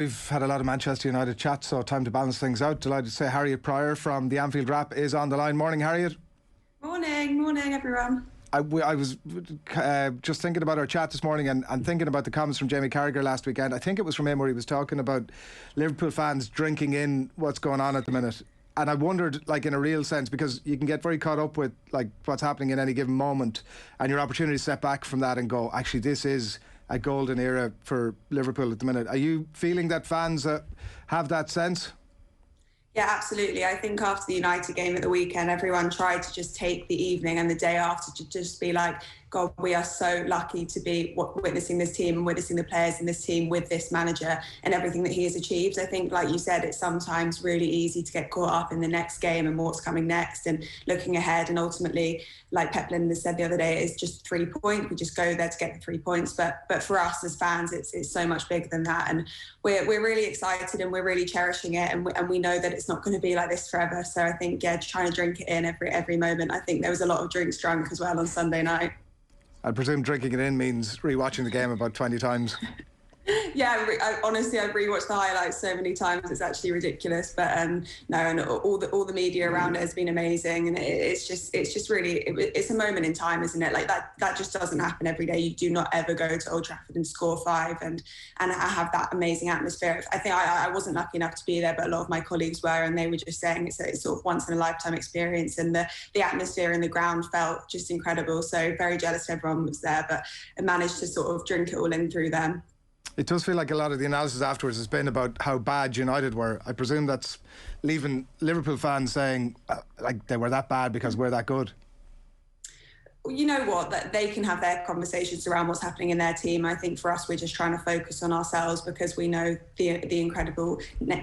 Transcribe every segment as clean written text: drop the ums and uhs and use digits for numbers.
We've had a lot of Manchester United chat, so time to balance things out. Delighted to say Harriet Prior from the Anfield Wrap is on the line. Morning, Harriet. Morning everyone. I was just thinking about our chat this morning and thinking about the comments from Jamie Carragher last weekend. I think it was from him where he was talking about Liverpool fans drinking in what's going on at the minute. And I wondered, like, in a real sense, because you can get very caught up with like what's happening in any given moment, and your opportunity to step back from that and go, actually, this is a golden era for Liverpool at the minute. Are you feeling that fans have that sense? Yeah, absolutely. I think after the United game at the weekend, everyone tried to just take the evening and the day after to just be like, God, we are so lucky to be witnessing this team and witnessing the players in this team with this manager and everything that he has achieved. I think, like you said, it's sometimes really easy to get caught up in the next game and what's coming next and looking ahead. And ultimately, like Pep Linders said the other day, it's just 3 points. We just go there to get the 3 points. But for us as fans, it's so much bigger than that. And we're really excited and we're really cherishing it. And we know that it's not going to be like this forever. So I think, yeah, trying to drink it in every moment. I think there was a lot of drinks drunk as well on Sunday night. I presume drinking it in means rewatching the game about 20 times. Yeah, honestly, I've rewatched the highlights so many times, it's actually ridiculous. But no, and all the media around it has been amazing, and it's just really, it's a moment in time, isn't it? Like that just doesn't happen every day. You do not ever go to Old Trafford and score 5 and have that amazing atmosphere. I think I wasn't lucky enough to be there, but a lot of my colleagues were, and they were just saying it's sort of once in a lifetime experience, and the atmosphere in the ground felt just incredible. So very jealous everyone was there, but I managed to sort of drink it all in through them. It does feel like a lot of the analysis afterwards has been about how bad United were. I presume that's leaving Liverpool fans saying like they were that bad because we're that good. You know what, that they can have their conversations around what's happening in their team. I think for us, we're just trying to focus on ourselves because we know the incredible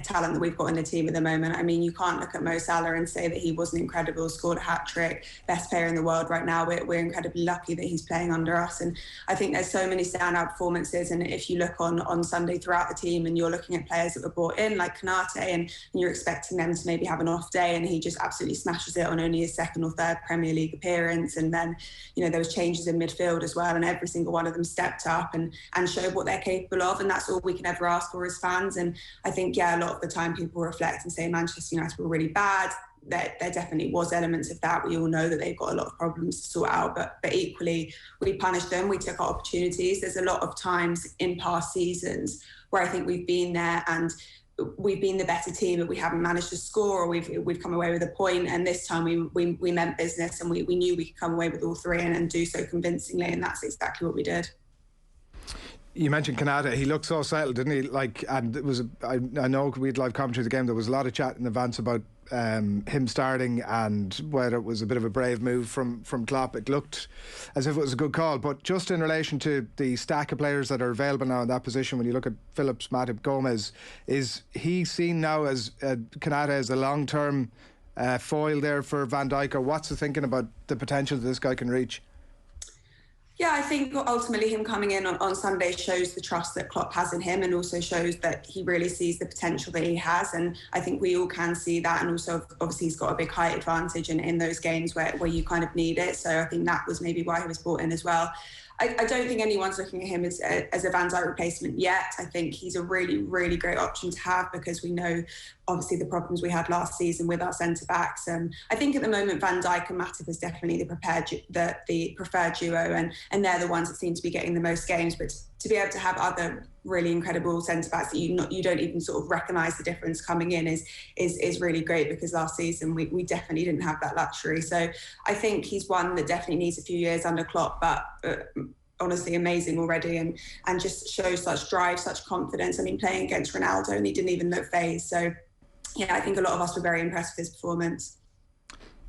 talent that we've got in the team at the moment. I mean, you can't look at Mo Salah and say that he wasn't incredible, scored a hat-trick, best player in the world right now. We're incredibly lucky that he's playing under us. And I think there's so many standout performances. And if you look on Sunday throughout the team and you're looking at players that were brought in, like Konaté, and you're expecting them to maybe have an off day, and he just absolutely smashes it on only his 2nd or 3rd Premier League appearance. And then, you know, there was changes in midfield as well, and every single one of them stepped up and showed what they're capable of, and that's all we can ever ask for as fans. And I think, yeah, a lot of the time people reflect and say Manchester United were really bad. There definitely was elements of that. We all know that they've got a lot of problems to sort out, but equally we punished them. We took our opportunities. There's a lot of times in past seasons where I think we've been there and we've been the better team, but we haven't managed to score, or we've come away with a point. And this time we meant business, and we knew we could come away with all 3 and do so convincingly, and that's exactly what we did. You mentioned Konaté. He looked so settled, didn't he? Like, and it was. I know we had live commentary of the game. There was a lot of chat in advance about him starting and whether it was a bit of a brave move from Klopp. It looked as if it was a good call, but just in relation to the stack of players that are available now in that position, when you look at Phillips, Matip, Gomez, is he seen now as Konaté as a long-term foil there for Van Dijk, or what's the thinking about the potential that this guy can reach? Yeah, I think ultimately him coming in on Sunday shows the trust that Klopp has in him, and also shows that he really sees the potential that he has. And I think we all can see that. And also, obviously, he's got a big height advantage in those games where you kind of need it. So I think that was maybe why he was brought in as well. I don't think anyone's looking at him as a Van Dijk replacement yet. I think he's a really, really great option to have, because we know, obviously, the problems we had last season with our centre-backs. And I think at the moment, Van Dijk and Matip is definitely the preferred duo, and they're the ones that seem to be getting the most games. But to be able to have other really incredible centre-backs that you don't even sort of recognise the difference coming in is really great, because last season we definitely didn't have that luxury. So I think he's one that definitely needs a few years under Klopp, but honestly amazing already, and just shows such drive, such confidence. I mean, playing against Ronaldo, and he didn't even look phased. So yeah, I think a lot of us were very impressed with his performance.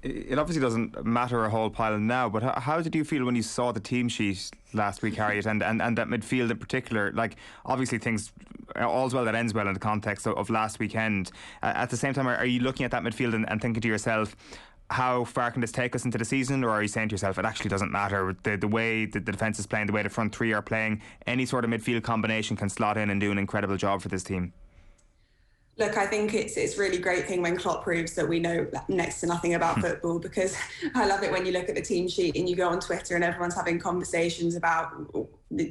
It obviously doesn't matter a whole pile now, but how did you feel when you saw the team sheet last week, Harriet, and that midfield in particular? Like, obviously things, all's well that ends well in the context of last weekend. At the same time, are you looking at that midfield and thinking to yourself, how far can this take us into the season? Or are you saying to yourself, it actually doesn't matter, the way the defence is playing, the way the front 3 are playing, any sort of midfield combination can slot in and do an incredible job for this team? Look, I think it's really great thing when Klopp proves that we know next to nothing about football, because I love it when you look at the team sheet and you go on Twitter and everyone's having conversations about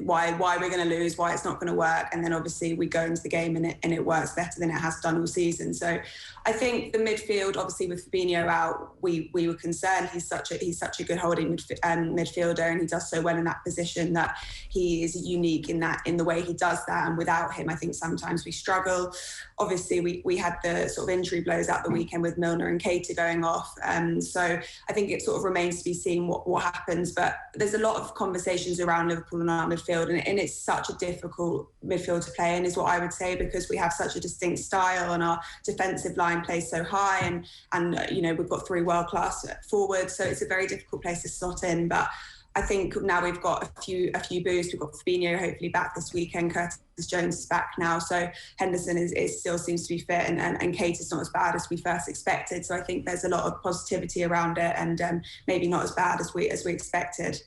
why we're going to lose, why it's not going to work, and then obviously we go into the game and it works better than it has done all season. So I think the midfield, obviously with Firmino out, we were concerned. He's such a good holding midfielder, and he does so well in that position that he is unique in the way he does that. And without him, I think sometimes we struggle. Obviously, we had the sort of injury blows out the weekend with Milner and Keita going off. So I think it sort of remains to be seen what happens. But there's a lot of conversations around Liverpool and our midfield, and it's such a difficult midfield to play in, is what I would say, because we have such a distinct style and our defensive line plays so high, and we've got 3 world-class forwards, so it's a very difficult place to slot in. But I think now we've got a few boosts. We've got Firmino hopefully back this weekend. Curtis Jones is back now, so Henderson is still seems to be fit, and Kate is not as bad as we first expected. So I think there's a lot of positivity around it, and maybe not as bad as we expected.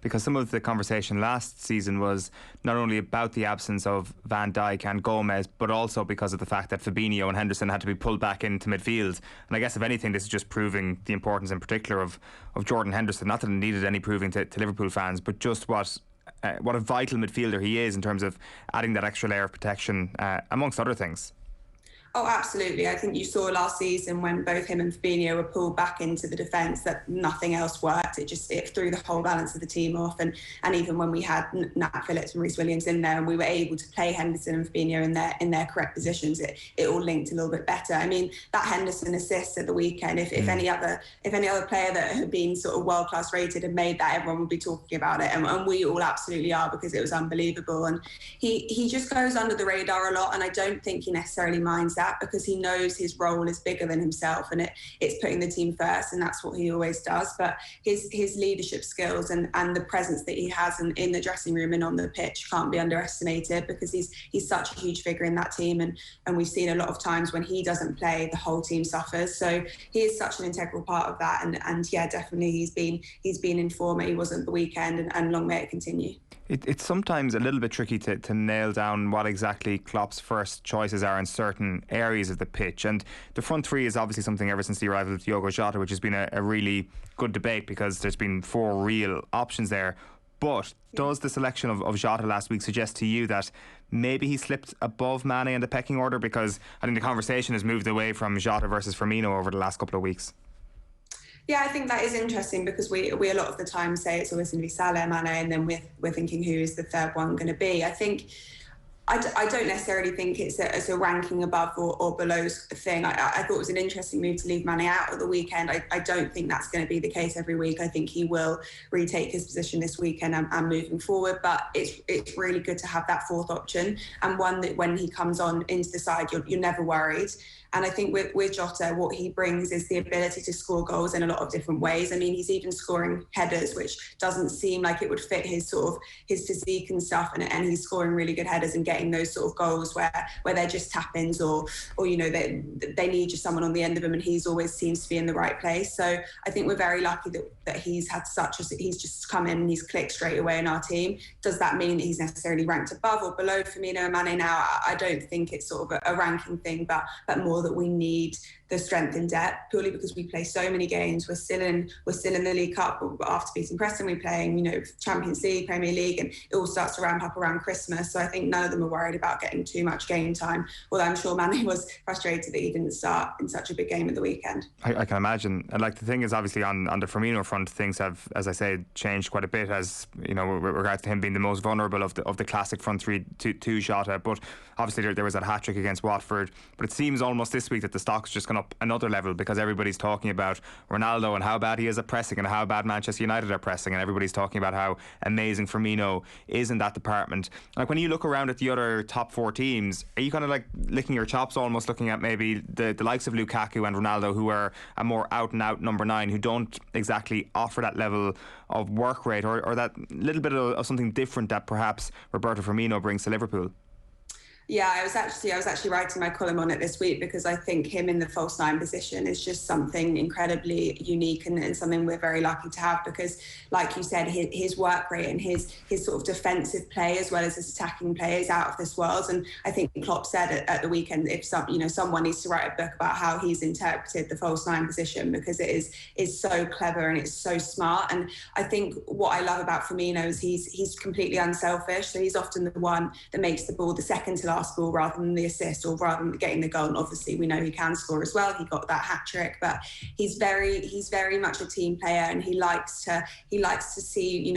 Because some of the conversation last season was not only about the absence of Van Dijk and Gomez, but also because of the fact that Fabinho and Henderson had to be pulled back into midfield. And I guess, if anything, this is just proving the importance in particular of Jordan Henderson. Not that it needed any proving to Liverpool fans, but just what a vital midfielder he is in terms of adding that extra layer of protection, amongst other things. Oh, absolutely. I think you saw last season when both him and Firmino were pulled back into the defence that nothing else worked. It threw the whole balance of the team off. And even when we had Nat Phillips and Reece Williams in there and we were able to play Henderson and Firmino in their correct positions, it all linked a little bit better. I mean, that Henderson assist at the weekend, if any other player that had been sort of world-class rated had made that, everyone would be talking about it. And we all absolutely are, because it was unbelievable. And he just goes under the radar a lot, and I don't think he necessarily minds that, because he knows his role is bigger than himself, and it's putting the team first, and that's what he always does. But his leadership skills and the presence that he has in the dressing room and on the pitch can't be underestimated, because he's such a huge figure in that team, and we've seen a lot of times when he doesn't play, the whole team suffers. So he is such an integral part of that, and yeah, definitely he's been in form. He wasn't the weekend, and long may it continue. It's sometimes a little bit tricky to nail down what exactly Klopp's first choices are in certain areas of the pitch. And the front three is obviously something ever since the arrival of Diogo Jota, which has been a really good debate, because there's been 4 real options there. But does the selection of Jota last week suggest to you that maybe he slipped above Mane in the pecking order? Because I think the conversation has moved away from Jota versus Firmino over the last couple of weeks. Yeah, I think that is interesting, because we a lot of the time say it's always going to be Salah, Mane, and then we're thinking, who is the third one going to be? I think I don't necessarily think it's a ranking above or below thing. I thought it was an interesting move to leave Mane out at the weekend. I don't think that's going to be the case every week. I think he will retake his position this weekend and moving forward. But it's really good to have that fourth option, and one that when he comes on into the side, you're never worried. And I think with Jota, what he brings is the ability to score goals in a lot of different ways. I mean, he's even scoring headers, which doesn't seem like it would fit his physique and stuff. And he's scoring really good headers and getting those sort of goals where they're just tap-ins or they need just someone on the end of them, and he's always seems to be in the right place. So I think we're very lucky that he's had he's just come in and he's clicked straight away in our team. Does that mean that he's necessarily ranked above or below Firmino and Mane now? I don't think it's sort of a ranking thing, but more that we need the strength in depth, purely because we play so many games. We're still in the League Cup after beating Preston. We're playing, Champions League, Premier League, and it all starts to ramp up around Christmas. So I think none of them are worried about getting too much game time. Although I'm sure Mane was frustrated that he didn't start in such a big game at the weekend. I can imagine. And the thing is, obviously on the Firmino front, things have, as I say, changed quite a bit. As with regards to him being the most vulnerable of the classic front three to Jota. But obviously there was that hat trick against Watford. But it seems almost this week that the stock's just gone up another level, because everybody's talking about Ronaldo and how bad he is at pressing and how bad Manchester United are pressing, and everybody's talking about how amazing Firmino is in that department. When you look around at the other top 4 teams, are you kind of licking your chops, almost looking at maybe the likes of Lukaku and Ronaldo, who are a more out and out number 9, who don't exactly offer that level of work rate or that little bit of something different that perhaps Roberto Firmino brings to Liverpool? Yeah, I was actually writing my column on it this week because I think him in the false nine position is just something incredibly unique and something we're very lucky to have because, like you said, his work rate and his sort of defensive play as well as his attacking play is out of this world. And I think Klopp said at the weekend, if someone needs to write a book about how he's interpreted the false nine position because it is so clever and it's so smart. And I think what I love about Firmino is he's completely unselfish. So he's often the one that makes the ball the second to last ball rather than the assist or rather than getting the goal. And obviously we know he can score as well. He got that hat trick, but he's very much a team player and he likes to see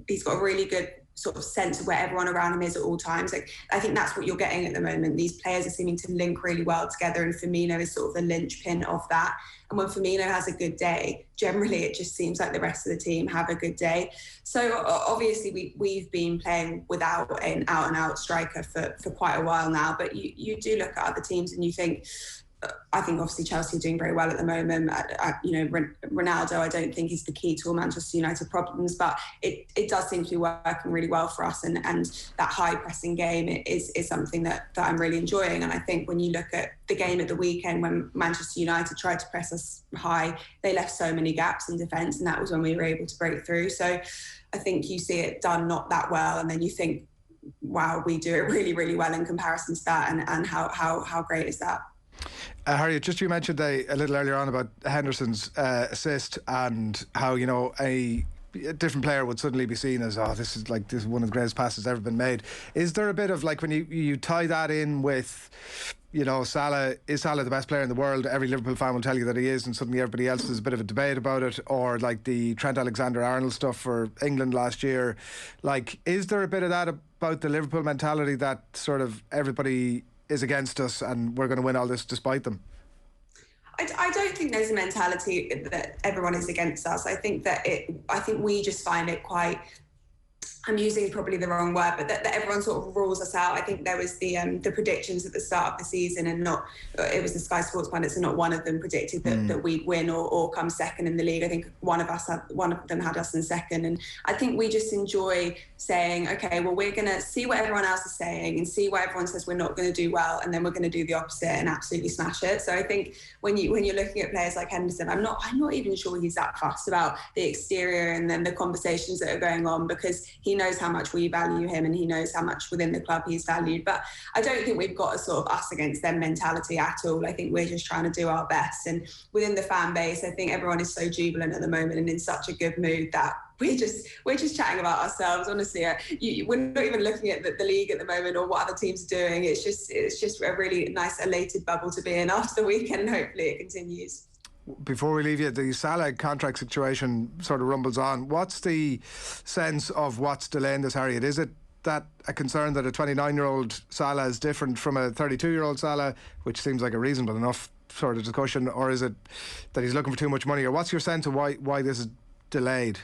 he's got a really good sort of sense of where everyone around him is at all times. Like, I think that's what you're getting at the moment. These players are seeming to link really well together and Firmino is sort of the linchpin of that. And when Firmino has a good day, generally it just seems like the rest of the team have a good day. So obviously we've been playing without an out-and-out striker for quite a while now, but you do look at other teams and you think, I think obviously Chelsea are doing very well at the moment. Ronaldo, I don't think is the key to all Manchester United problems, but it does seem to be working really well for us. And that high pressing game is something that I'm really enjoying. And I think when you look at the game at the weekend when Manchester United tried to press us high, they left so many gaps in defence, and that was when we were able to break through. So I think you see it done not that well, and then you think, wow, we do it really, really well in comparison to that, and how great is that? Harriet, just you mentioned a little earlier on about Henderson's assist and how, a different player would suddenly be seen as, this is one of the greatest passes ever been made. Is there a bit of, like, when you tie that in with, Salah, is Salah the best player in the world? Every Liverpool fan will tell you that he is, and suddenly everybody else has a bit of a debate about it. Or like the Trent Alexander-Arnold stuff for England last year. Like, is there a bit of that about the Liverpool mentality that sort of everybody is against us and we're going to win all this despite them? I don't think there's a mentality that everyone is against us. I think we just find it quite, I'm using probably the wrong word, but that everyone sort of rules us out. I think there was the predictions at the start of the season, and it was the Sky Sports pundits, and not one of them predicted that we'd win or come second in the league. I think one of them had us in second, and I think we just enjoy saying, okay, well, we're going to see what everyone else is saying and see what everyone says we're not going to do well, and then we're going to do the opposite and absolutely smash it. So I think when you're looking at players like Henderson, I'm not even sure he's that fussed about the exterior and then the conversations that are going on, because he knows how much we value him and he knows how much within the club he's valued. But I don't think we've got a sort of us against them mentality at all. I think we're just trying to do our best, and within the fan base, I think everyone is so jubilant at the moment and in such a good mood that we're just chatting about ourselves. Honestly, we're not even looking at the league at the moment or what other teams are doing. It's just a really nice elated bubble to be in after the weekend, and hopefully it continues. Before we leave you, the Salah contract situation sort of rumbles on. What's the sense of what's delaying this, Harriet? Is it that a concern that a 29-year-old Salah is different from a 32-year-old Salah, which seems like a reasonable enough sort of discussion, or is it that he's looking for too much money? Or what's your sense of why this is delayed?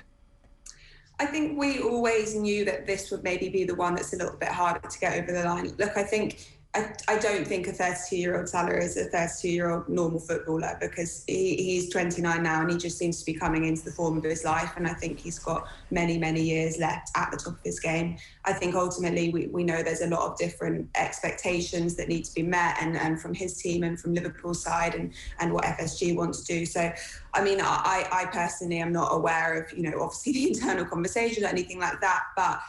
I think we always knew that this would maybe be the one that's a little bit harder to get over the line. Look, I don't think a 32-year-old Salah is a 32-year-old normal footballer, because he's 29 now and he just seems to be coming into the form of his life, and I think he's got many, many years left at the top of his game. I think ultimately we know there's a lot of different expectations that need to be met, and from his team and from Liverpool's side and what FSG wants to do. So, I mean, I personally am not aware of, obviously the internal conversation or anything like that, but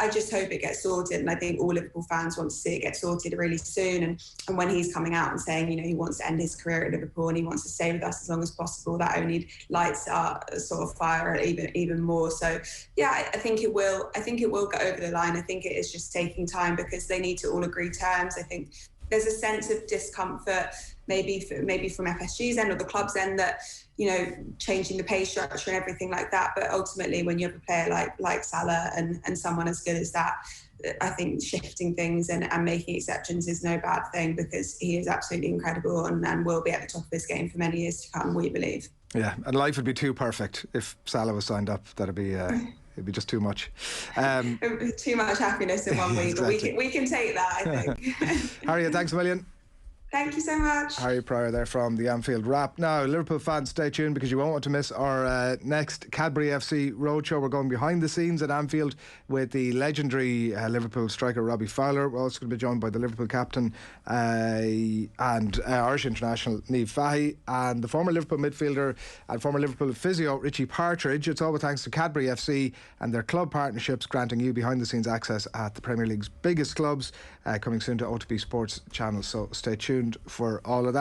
I just hope it gets sorted, and I think all Liverpool fans want to see it get sorted really soon. And when he's coming out and saying, he wants to end his career at Liverpool and he wants to stay with us as long as possible, that only lights our sort of fire even more. So yeah, I think it will go over the line. I think it is just taking time because they need to all agree terms. I think there's a sense of discomfort maybe from FSG's end or the club's end that, changing the pay structure and everything like that. But ultimately, when you have a player like Salah and someone as good as that, I think shifting things and making exceptions is no bad thing, because he is absolutely incredible and will be at the top of his game for many years to come, we believe. Yeah, and life would be too perfect if Salah was signed up. That'd be... It'd be just too much. Too much happiness in one week. Exactly. We can take that, I think. Harriet, thanks a million. Thank you so much. Harriet Prior there from the Anfield Wrap. Now, Liverpool fans, stay tuned because you won't want to miss our next Cadbury FC Roadshow. We're going behind the scenes at Anfield with the legendary Liverpool striker Robbie Fowler. We're also going to be joined by the Liverpool captain and Irish international Niamh Fahey, and the former Liverpool midfielder and former Liverpool physio Richie Partridge. It's all with thanks to Cadbury FC and their club partnerships, granting you behind the scenes access at the Premier League's biggest clubs, coming soon to OTB Sports channel. So stay tuned for all of that.